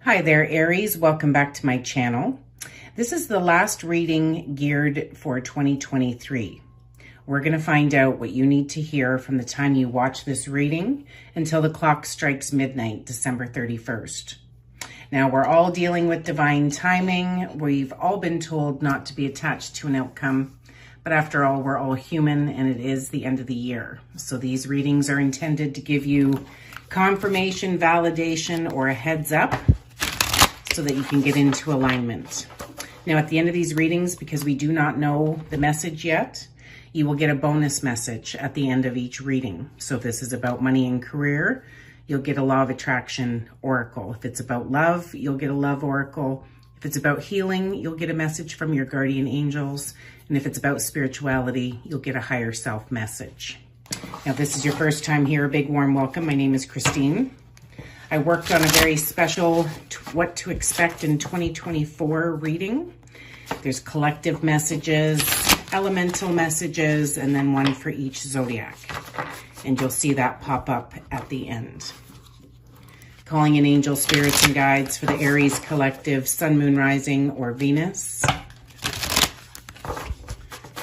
Hi there, Aries. Welcome back to my channel. This is the last reading geared for 2023. We're going to find out what you need to hear from the time you watch this reading until the clock strikes midnight, December 31st. Now, we're all dealing with divine timing. We've all been told not to be attached to an outcome, but after all, we're all human and it is the end of the year. So these readings are intended to give you confirmation, validation, or a heads up so that you can get into alignment. Now, at the end of these readings, because we do not know the message yet, you will get a bonus message at the end of each reading. So if this is about money and career, you'll get a law of attraction oracle. If it's about love, you'll get a love oracle. If it's about healing, you'll get a message from your guardian angels. And if it's about spirituality, you'll get a higher self message. Now, if this is your first time here, a big warm welcome. My name is Christine. I worked on a very special what to expect in 2024 reading. There's collective messages, elemental messages, and then one for each zodiac. And you'll see that pop up at the end. Calling in angel spirits and guides for the Aries collective, Sun, Moon, Rising, or Venus.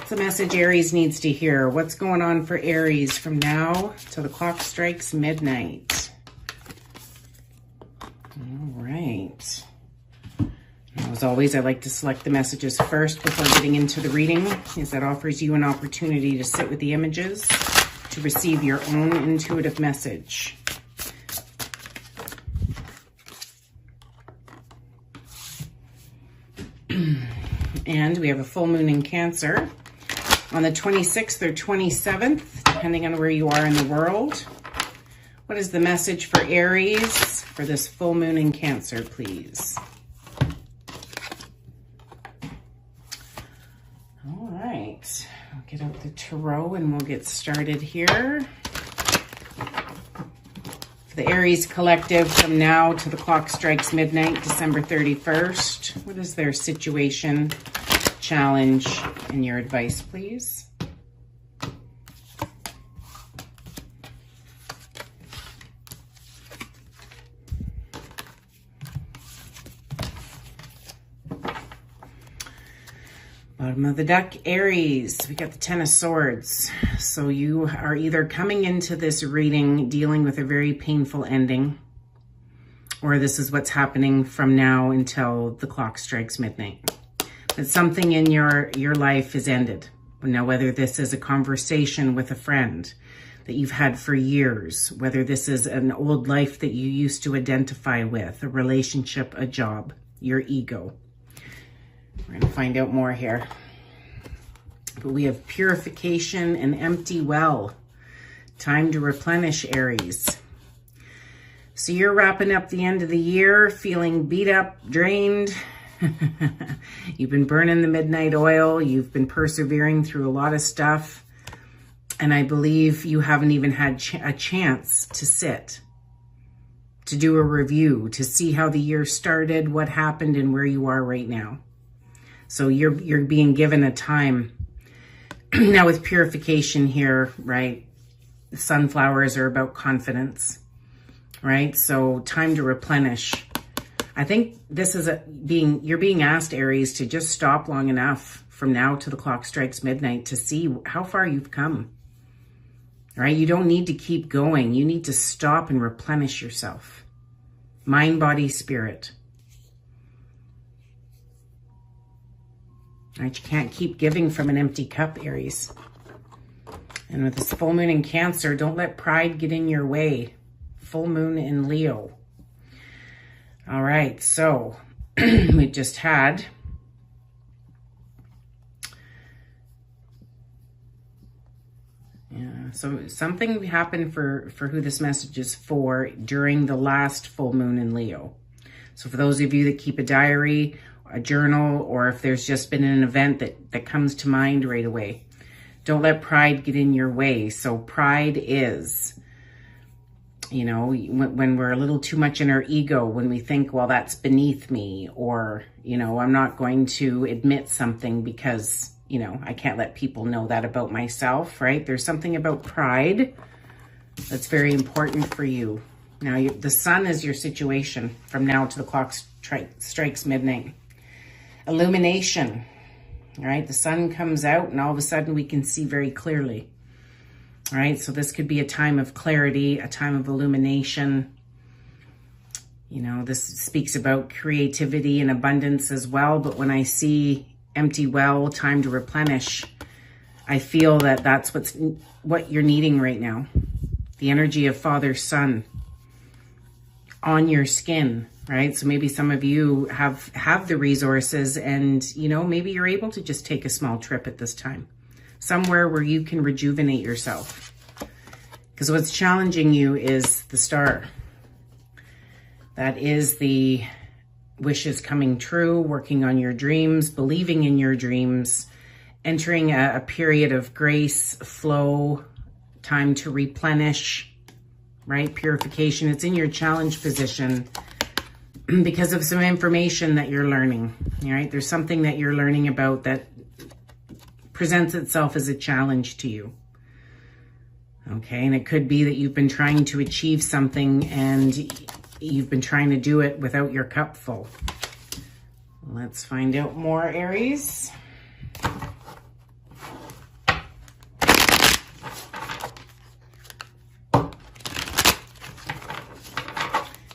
It's a message Aries needs to hear. What's going on for Aries from now till the clock strikes midnight? All right. As always, I like to select the messages first before getting into the reading, as that offers you an opportunity to sit with the images to receive your own intuitive message. And we have a full moon in Cancer on the 26th or 27th, depending on where you are in the world. What is the message for Aries for this full moon in Cancer, please? All right, I'll get out the tarot and we'll get started here. For the Aries collective, from now to the clock strikes midnight, December 31st, what is their situation, challenge, and your advice, please? Bottom of the deck, Aries, we got the Ten of Swords. So you are either coming into this reading dealing with a very painful ending, or this is what's happening from now until the clock strikes midnight. But something in your life is ended. Now, whether this is a conversation with a friend that you've had for years, whether this is an old life that you used to identify with, a relationship, a job, your ego. We're going to find out more here. But we have purification and empty well. Time to replenish, Aries. So you're wrapping up the end of the year feeling beat up, drained. You've been burning the midnight oil. You've been persevering through a lot of stuff. And I believe you haven't even had a chance to sit, to do a review, to see how the year started, what happened, and where you are right now. So you're being given a time. Now with purification here, right? The sunflowers are about confidence, right? So time to replenish. I think this is you're being asked, Aries, to just stop long enough from now to the clock strikes midnight to see how far you've come, right? You don't need to keep going. You need to stop and replenish yourself. Mind, body, spirit. Right, you can't keep giving from an empty cup, Aries. And with this full moon in Cancer, don't let pride get in your way. Full moon in Leo. All right, so we just had so something happened for who this message is for during the last full moon in Leo. So for those of you that keep a diary, a journal, or if there's just been an event that comes to mind right away, don't let pride get in your way. So pride is, you know, when we're a little too much in our ego, when we think, well, that's beneath me, or, you know, I'm not going to admit something because, you know, I can't let people know that about myself, right? There's something about pride that's very important for you. Now, the sun is your situation from now to the clock strikes midnight. Illumination, all right? The sun comes out and all of a sudden we can see very clearly, all right? So this could be a time of clarity, a time of illumination. You know, this speaks about creativity and abundance as well. But when I see empty well, time to replenish, I feel that that's what you're needing right now. The energy of Father, Son on your skin, right? So maybe some of you have the resources and, you know, maybe you're able to just take a small trip at this time, somewhere where you can rejuvenate yourself. Because what's challenging you is the star. That is the wishes coming true, working on your dreams, believing in your dreams, entering a period of grace, flow, time to replenish, right? Purification. It's in your challenge position because of some information that you're learning, right? There's something that you're learning about that presents itself as a challenge to you. Okay, and it could be that you've been trying to achieve something and you've been trying to do it without your cup full. Let's find out more, Aries.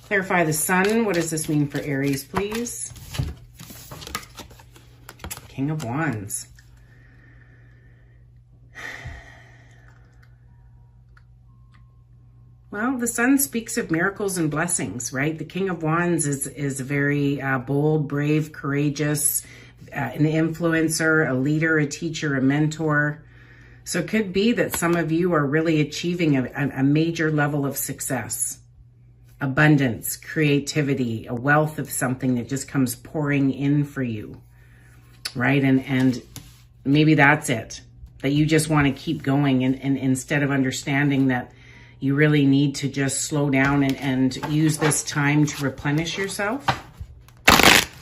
Clarify the sun. What does this mean for Aries, please? King of Wands. Well, the sun speaks of miracles and blessings, right? The King of Wands is very bold, brave, courageous, an influencer, a leader, a teacher, a mentor. So it could be that some of you are really achieving a major level of success, abundance, creativity, a wealth of something that just comes pouring in for you, right? And maybe that's it, that you just want to keep going and instead of understanding that you really need to just slow down and use this time to replenish yourself.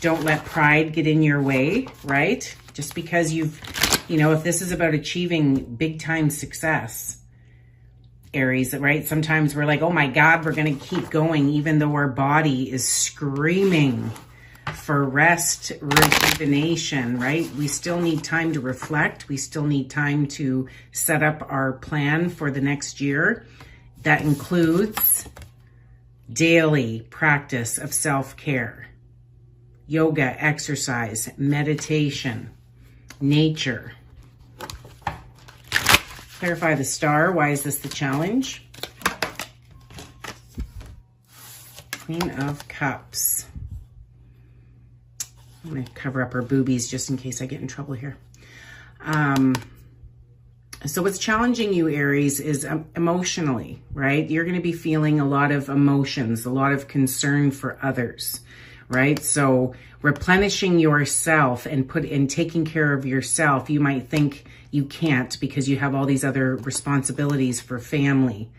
Don't let pride get in your way, right? Just because you know, if this is about achieving big time success, Aries, right? Sometimes we're like, oh my God, we're going to keep going, even though our body is screaming for rest, rejuvenation, right? We still need time to reflect. We still need time to set up our plan for the next year. That includes daily practice of self-care, yoga, exercise, meditation, nature. Clarify the star. Why is this the challenge? Queen of Cups. I'm going to cover up her boobies just in case I get in trouble here. So what's challenging you, Aries, is emotionally, right? You're going to be feeling a lot of emotions, a lot of concern for others, right? So replenishing yourself and taking care of yourself, you might think you can't because you have all these other responsibilities for family,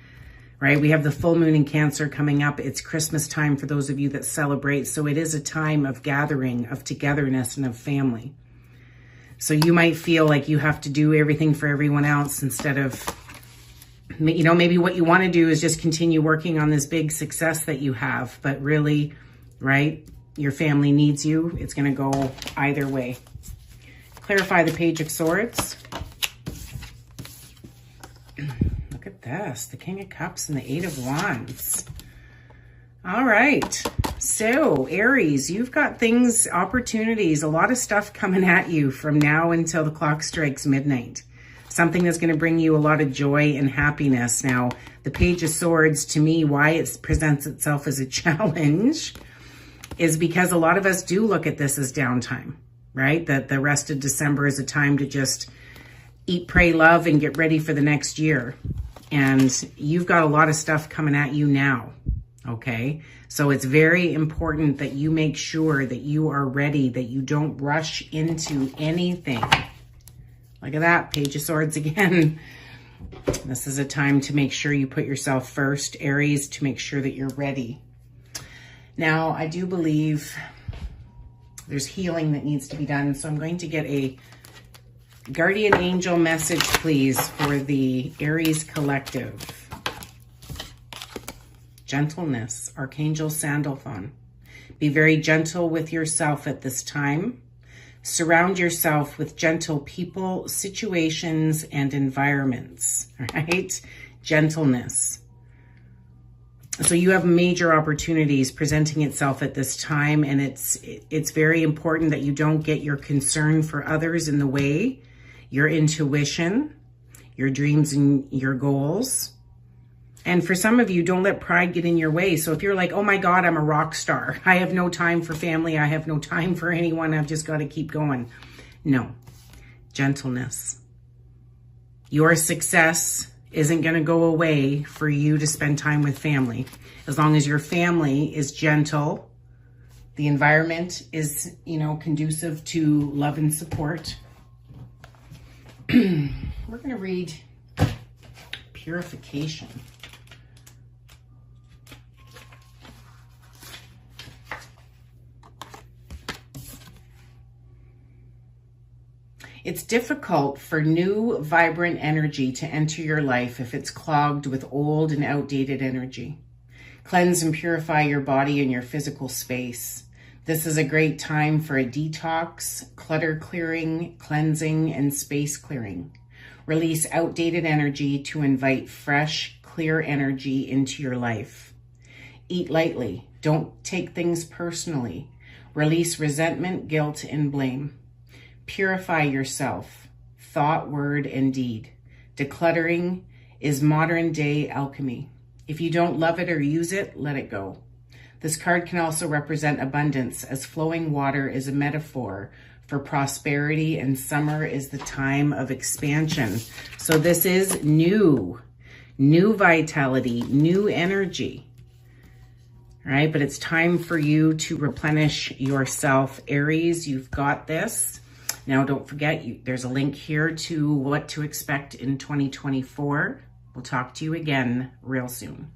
right? We have the full moon in Cancer coming up. It's Christmas time for those of you that celebrate. So it is a time of gathering, of togetherness, and of family. So you might feel like you have to do everything for everyone else instead of, you know, maybe what you want to do is just continue working on this big success that you have. But really, right, your family needs you. It's going to go either way. Clarify the Page of Swords. Look at this, the King of Cups and the Eight of Wands. All right. So, Aries, you've got things, opportunities, a lot of stuff coming at you from now until the clock strikes midnight. Something that's going to bring you a lot of joy and happiness. Now, the Page of Swords, to me, why it presents itself as a challenge is because a lot of us do look at this as downtime, right? That the rest of December is a time to just eat, pray, love, and get ready for the next year. And you've got a lot of stuff coming at you now. Okay, so it's very important that you make sure that you are ready, that you don't rush into anything. Look at that, Page of Swords again. This is a time to make sure you put yourself first, Aries, to make sure that you're ready. Now, I do believe there's healing that needs to be done, so I'm going to get a guardian angel message, please, for the Aries collective. Gentleness, Archangel Sandalphon. Be very gentle with yourself at this time. Surround yourself with gentle people, situations, and environments, right? Gentleness. So you have major opportunities presenting itself at this time, and it's very important that you don't get your concern for others in the way, your intuition, your dreams and your goals. And for some of you, don't let pride get in your way. So if you're like, oh my God, I'm a rock star. I have no time for family. I have no time for anyone. I've just got to keep going. No. Gentleness. Your success isn't going to go away for you to spend time with family. As long as your family is gentle, the environment is, conducive to love and support. We're going to read purification. It's difficult for new, vibrant energy to enter your life if it's clogged with old and outdated energy. Cleanse and purify your body and your physical space. This is a great time for a detox, clutter clearing, cleansing, and space clearing. Release outdated energy to invite fresh, clear energy into your life. Eat lightly. Don't take things personally. Release resentment, guilt, and blame. Purify yourself, thought, word, and deed. Decluttering is modern day alchemy. If you don't love it or use it, let it go. This card can also represent abundance, as flowing water is a metaphor for prosperity, and summer is the time of expansion. So this is new vitality, new energy. All right, but it's time for you to replenish yourself. Aries, you've got this. Now, don't forget, there's a link here to what to expect in 2024. We'll talk to you again real soon.